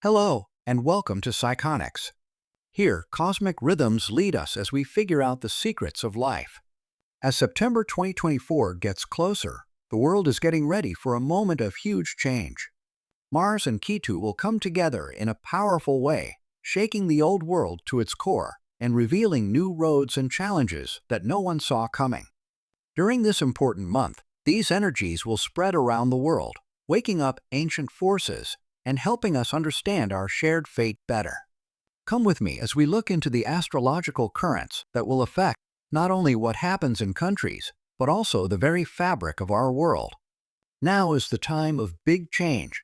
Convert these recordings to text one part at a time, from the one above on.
Hello, and welcome to Psychonics. Here, cosmic rhythms lead us as we figure out the secrets of life. As September 2024 gets closer, the world is getting ready for a moment of huge change. Mars and Ketu will come together in a powerful way, shaking the old world to its core and revealing new roads and challenges that no one saw coming. During this important month, these energies will spread around the world, waking up ancient forces and helping us understand our shared fate better. Come with me as we look into the astrological currents that will affect not only what happens in countries, but also the very fabric of our world. Now is the time of big change.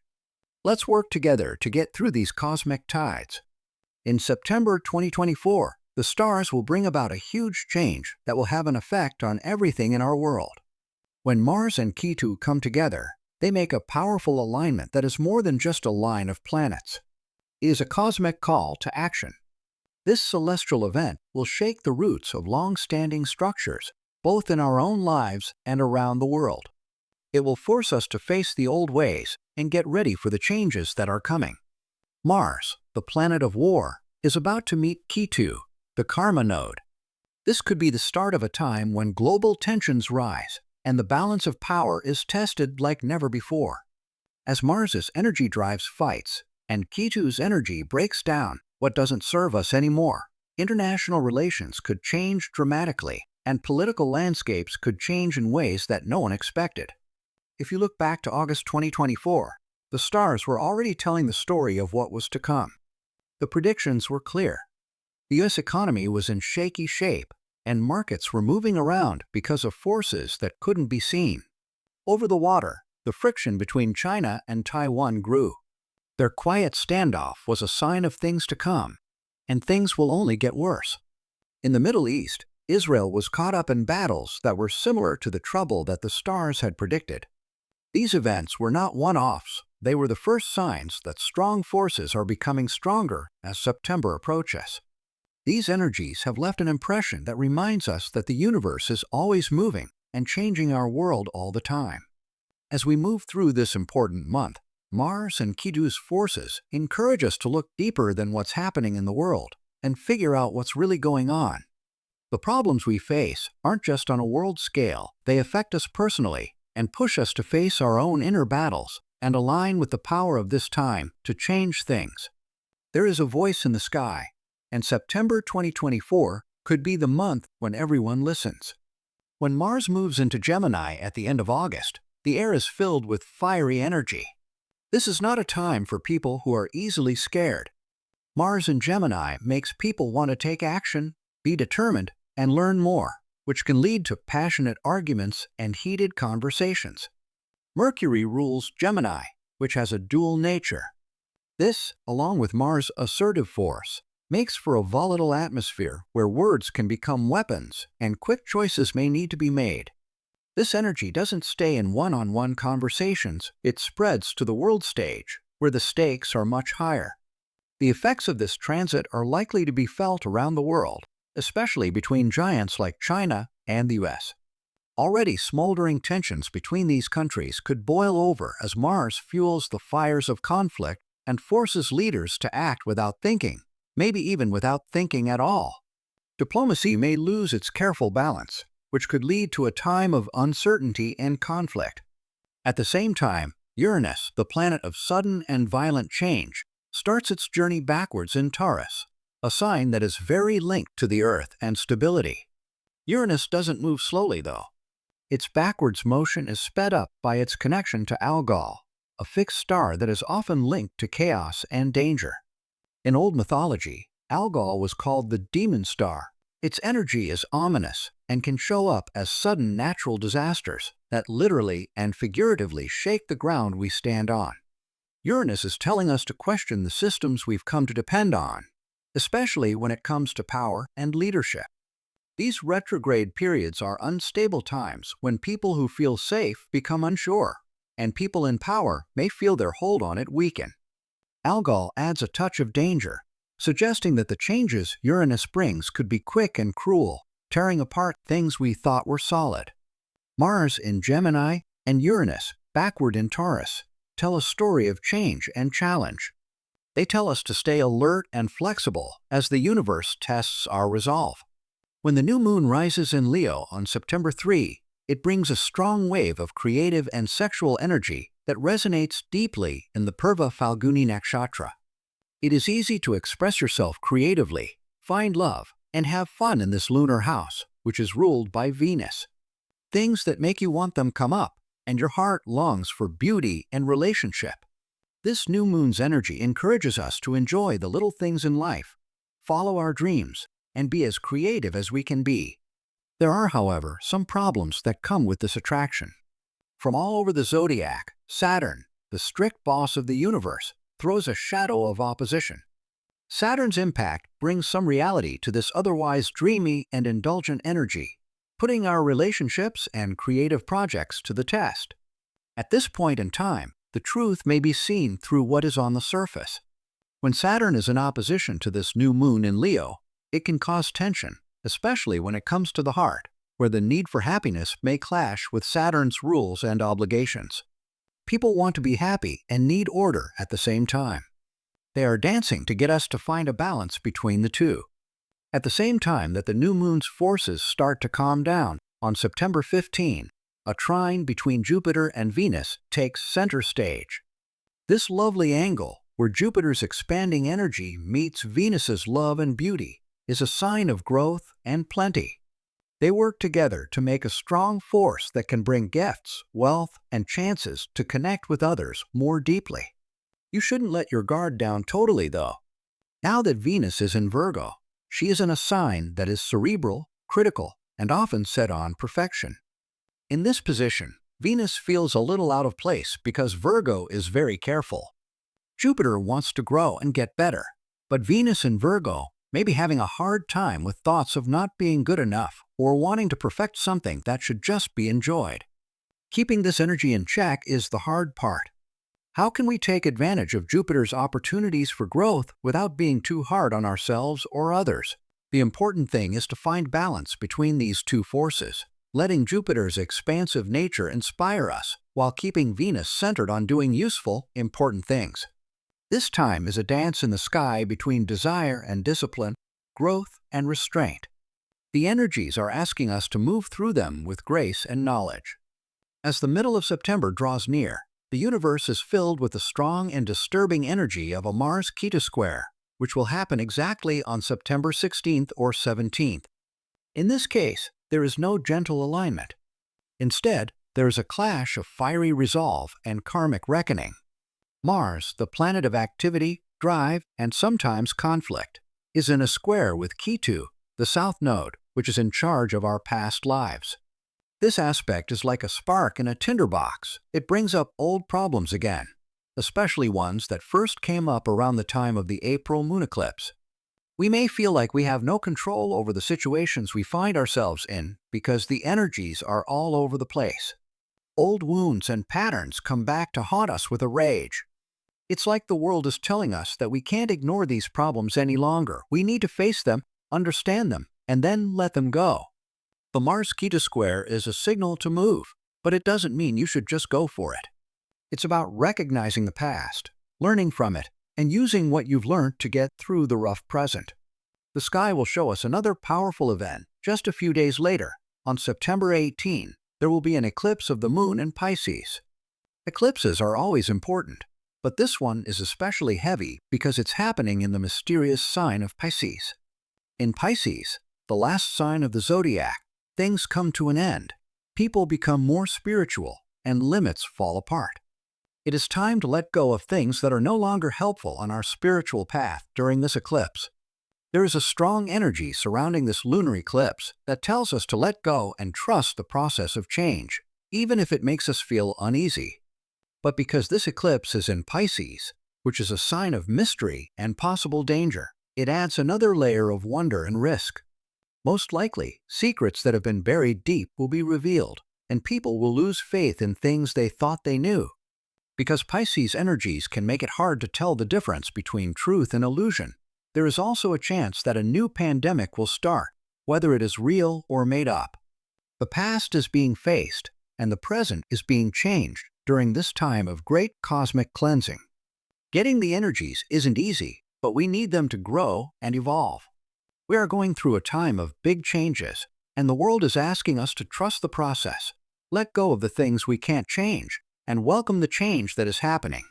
Let's work together to get through these cosmic tides. In September 2024, the stars will bring about a huge change that will have an effect on everything in our world. When Mars and Ketu come together, they make a powerful alignment that is more than just a line of planets. It is a cosmic call to action. This celestial event will shake the roots of long-standing structures, both in our own lives and around the world. It will force us to face the old ways and get ready for the changes that are coming. Mars, the planet of war, is about to meet Ketu, the karma node. This could be the start of a time when global tensions rise and the balance of power is tested like never before. As Mars's energy drives fights and Ketu's energy breaks down what doesn't serve us anymore, international relations could change dramatically and political landscapes could change in ways that no one expected. If you look back to August 2024, the stars were already telling the story of what was to come. The predictions were clear. The U.S. economy was in shaky shape, and markets were moving around because of forces that couldn't be seen. Over the water, the friction between China and Taiwan grew. Their quiet standoff was a sign of things to come, and things will only get worse. In the Middle East, Israel was caught up in battles that were similar to the trouble that the stars had predicted. These events were not one-offs. They were the first signs that strong forces are becoming stronger as September approaches. These energies have left an impression that reminds us that the universe is always moving and changing our world all the time. As we move through this important month, Mars and Ketu's forces encourage us to look deeper than what's happening in the world and figure out what's really going on. The problems we face aren't just on a world scale, they affect us personally and push us to face our own inner battles and align with the power of this time to change things. There is a voice in the sky, and September 2024 could be the month when everyone listens. When Mars moves into Gemini at the end of August, the air is filled with fiery energy. This is not a time for people who are easily scared. Mars in Gemini makes people want to take action, be determined, and learn more, which can lead to passionate arguments and heated conversations. Mercury rules Gemini, which has a dual nature. This, along with Mars' assertive force, makes for a volatile atmosphere where words can become weapons and quick choices may need to be made. This energy doesn't stay in one-on-one conversations, it spreads to the world stage, where the stakes are much higher. The effects of this transit are likely to be felt around the world, especially between giants like China and the US. Already smoldering tensions between these countries could boil over as Mars fuels the fires of conflict and forces leaders to act without thinking, maybe even without thinking at all. Diplomacy may lose its careful balance, which could lead to a time of uncertainty and conflict. At the same time, Uranus, the planet of sudden and violent change, starts its journey backwards in Taurus, a sign that is very linked to the Earth and stability. Uranus doesn't move slowly, though. Its backwards motion is sped up by its connection to Algol, a fixed star that is often linked to chaos and danger. In old mythology, Algol was called the demon star. Its energy is ominous and can show up as sudden natural disasters that literally and figuratively shake the ground we stand on. Uranus is telling us to question the systems we've come to depend on, especially when it comes to power and leadership. These retrograde periods are unstable times when people who feel safe become unsure, and people in power may feel their hold on it weaken. Algol adds a touch of danger, suggesting that the changes Uranus brings could be quick and cruel, tearing apart things we thought were solid. Mars in Gemini and Uranus, backward in Taurus, tell a story of change and challenge. They tell us to stay alert and flexible as the universe tests our resolve. When the new moon rises in Leo on September 3, it brings a strong wave of creative and sexual energy that resonates deeply in the Purva Falguni nakshatra. It is easy to express yourself creatively, find love, and have fun in this lunar house, which is ruled by Venus. Things that make you want them come up, and your heart longs for beauty and relationship. This new moon's energy encourages us to enjoy the little things in life, follow our dreams, and be as creative as we can be. There are, however, some problems that come with this attraction. From all over the zodiac, Saturn, the strict boss of the universe, throws a shadow of opposition. Saturn's impact brings some reality to this otherwise dreamy and indulgent energy, putting our relationships and creative projects to the test. At this point in time, the truth may be seen through what is on the surface. When Saturn is in opposition to this new moon in Leo, it can cause tension, especially when it comes to the heart, where the need for happiness may clash with Saturn's rules and obligations. People want to be happy and need order at the same time. They are dancing to get us to find a balance between the two. At the same time that the new moon's forces start to calm down, on September 15, a trine between Jupiter and Venus takes center stage. This lovely angle, where Jupiter's expanding energy meets Venus's love and beauty, is a sign of growth and plenty. They work together to make a strong force that can bring gifts, wealth, and chances to connect with others more deeply. You shouldn't let your guard down totally, though. Now that Venus is in Virgo, she is in a sign that is cerebral, critical, and often set on perfection. In this position, Venus feels a little out of place because Virgo is very careful. Jupiter wants to grow and get better, but Venus in Virgo may be having a hard time with thoughts of not being good enough or wanting to perfect something that should just be enjoyed. Keeping this energy in check is the hard part. How can we take advantage of Jupiter's opportunities for growth without being too hard on ourselves or others? The important thing is to find balance between these two forces, letting Jupiter's expansive nature inspire us while keeping Venus centered on doing useful, important things. This time is a dance in the sky between desire and discipline, growth and restraint. The energies are asking us to move through them with grace and knowledge. As the middle of September draws near, the universe is filled with the strong and disturbing energy of a Mars-Ketu square, which will happen exactly on September 16th or 17th. In this case, there is no gentle alignment. Instead, there is a clash of fiery resolve and karmic reckoning. Mars, the planet of activity, drive, and sometimes conflict, is in a square with Ketu, the south node, which is in charge of our past lives. This aspect is like a spark in a tinderbox. It brings up old problems again, especially ones that first came up around the time of the April moon eclipse. We may feel like we have no control over the situations we find ourselves in because the energies are all over the place. Old wounds and patterns come back to haunt us with a rage. It's like the world is telling us that we can't ignore these problems any longer. We need to face them, understand them, and then let them go. The Mars-Ketu square is a signal to move, but it doesn't mean you should just go for it. It's about recognizing the past, learning from it, and using what you've learned to get through the rough present. The sky will show us another powerful event just a few days later. On September 18, there will be an eclipse of the moon in Pisces. Eclipses are always important, but this one is especially heavy because it's happening in the mysterious sign of Pisces. In Pisces, the last sign of the zodiac, things come to an end. People become more spiritual, and limits fall apart. It is time to let go of things that are no longer helpful on our spiritual path during this eclipse. There is a strong energy surrounding this lunar eclipse that tells us to let go and trust the process of change, even if it makes us feel uneasy. But because this eclipse is in Pisces, which is a sign of mystery and possible danger, it adds another layer of wonder and risk. Most likely, secrets that have been buried deep will be revealed, and people will lose faith in things they thought they knew. Because Pisces energies can make it hard to tell the difference between truth and illusion, there is also a chance that a new pandemic will start, whether it is real or made up. The past is being faced, and the present is being changed during this time of great cosmic cleansing. Getting the energies isn't easy, but we need them to grow and evolve. We are going through a time of big changes, and the world is asking us to trust the process, let go of the things we can't change, and welcome the change that is happening.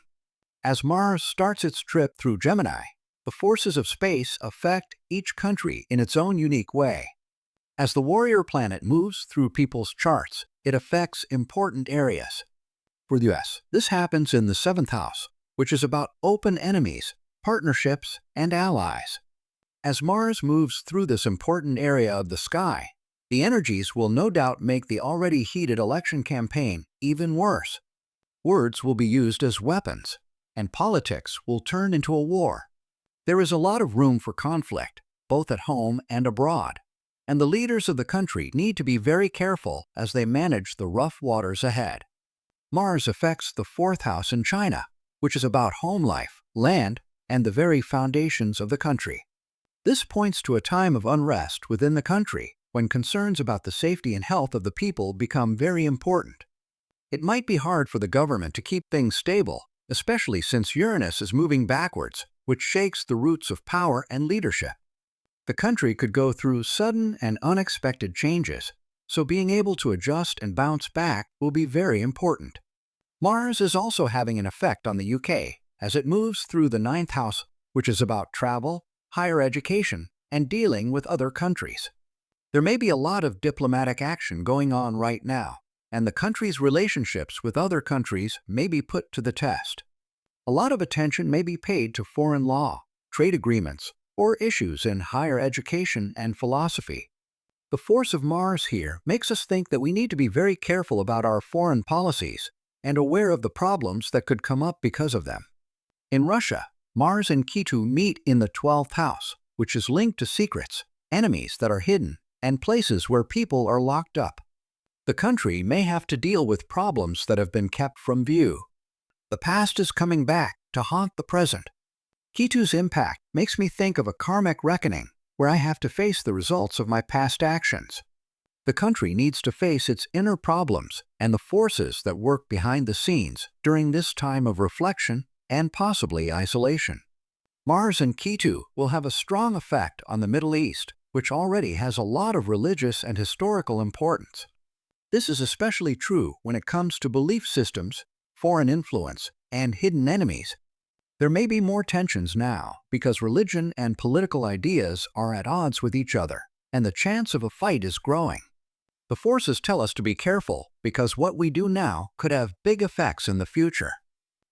As Mars starts its trip through Gemini, the forces of space affect each country in its own unique way. As the warrior planet moves through people's charts, it affects important areas. For the US, this happens in the 7th house, which is about open enemies, partnerships, and allies. As Mars moves through this important area of the sky, the energies will no doubt make the already heated election campaign even worse. Words will be used as weapons, and politics will turn into a war. There is a lot of room for conflict, both at home and abroad, and the leaders of the country need to be very careful as they manage the rough waters ahead. Mars affects the 4th house in China, which is about home life, land, and the very foundations of the country. This points to a time of unrest within the country when concerns about the safety and health of the people become very important. It might be hard for the government to keep things stable, especially since Uranus is moving backwards, which shakes the roots of power and leadership. The country could go through sudden and unexpected changes, so being able to adjust and bounce back will be very important. Mars is also having an effect on the UK as it moves through the 9th house, which is about travel, higher education, and dealing with other countries. There may be a lot of diplomatic action going on right now, and the country's relationships with other countries may be put to the test. A lot of attention may be paid to foreign law, trade agreements, or issues in higher education and philosophy. The force of Mars here makes us think that we need to be very careful about our foreign policies and aware of the problems that could come up because of them. In Russia, Mars and Ketu meet in the 12th house, which is linked to secrets, enemies that are hidden, and places where people are locked up. The country may have to deal with problems that have been kept from view. The past is coming back to haunt the present. Ketu's impact makes me think of a karmic reckoning where I have to face the results of my past actions. The country needs to face its inner problems and the forces that work behind the scenes during this time of reflection and possibly isolation. Mars and Ketu will have a strong effect on the Middle East, which already has a lot of religious and historical importance. This is especially true when it comes to belief systems, foreign influence, and hidden enemies. There may be more tensions now because religion and political ideas are at odds with each other, and the chance of a fight is growing. The forces tell us to be careful because what we do now could have big effects in the future.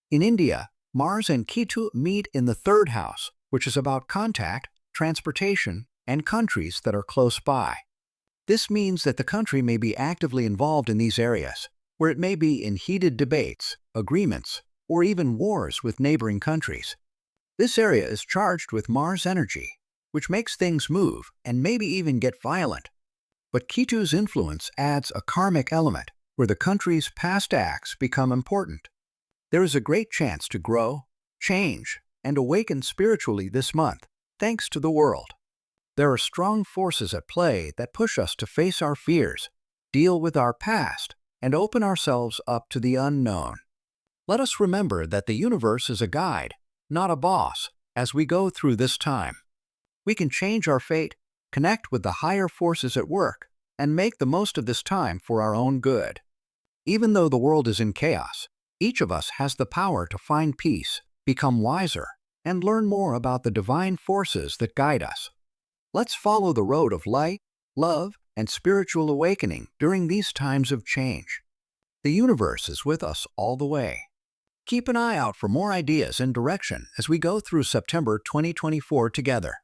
In India, Mars and Ketu meet in the 3rd house, which is about contact, transportation, and countries that are close by. This means that the country may be actively involved in these areas, where it may be in heated debates, agreements, or even wars with neighboring countries. This area is charged with Mars energy, which makes things move and maybe even get violent. But Ketu's influence adds a karmic element where the country's past acts become important. There is a great chance to grow, change, and awaken spiritually this month, thanks to the world. There are strong forces at play that push us to face our fears, deal with our past, and open ourselves up to the unknown. Let us remember that the universe is a guide, not a boss, as we go through this time. We can change our fate, connect with the higher forces at work, and make the most of this time for our own good. Even though the world is in chaos, each of us has the power to find peace, become wiser, and learn more about the divine forces that guide us. Let's follow the road of light, love, and spiritual awakening during these times of change. The universe is with us all the way. Keep an eye out for more ideas and direction as we go through September 2024 together.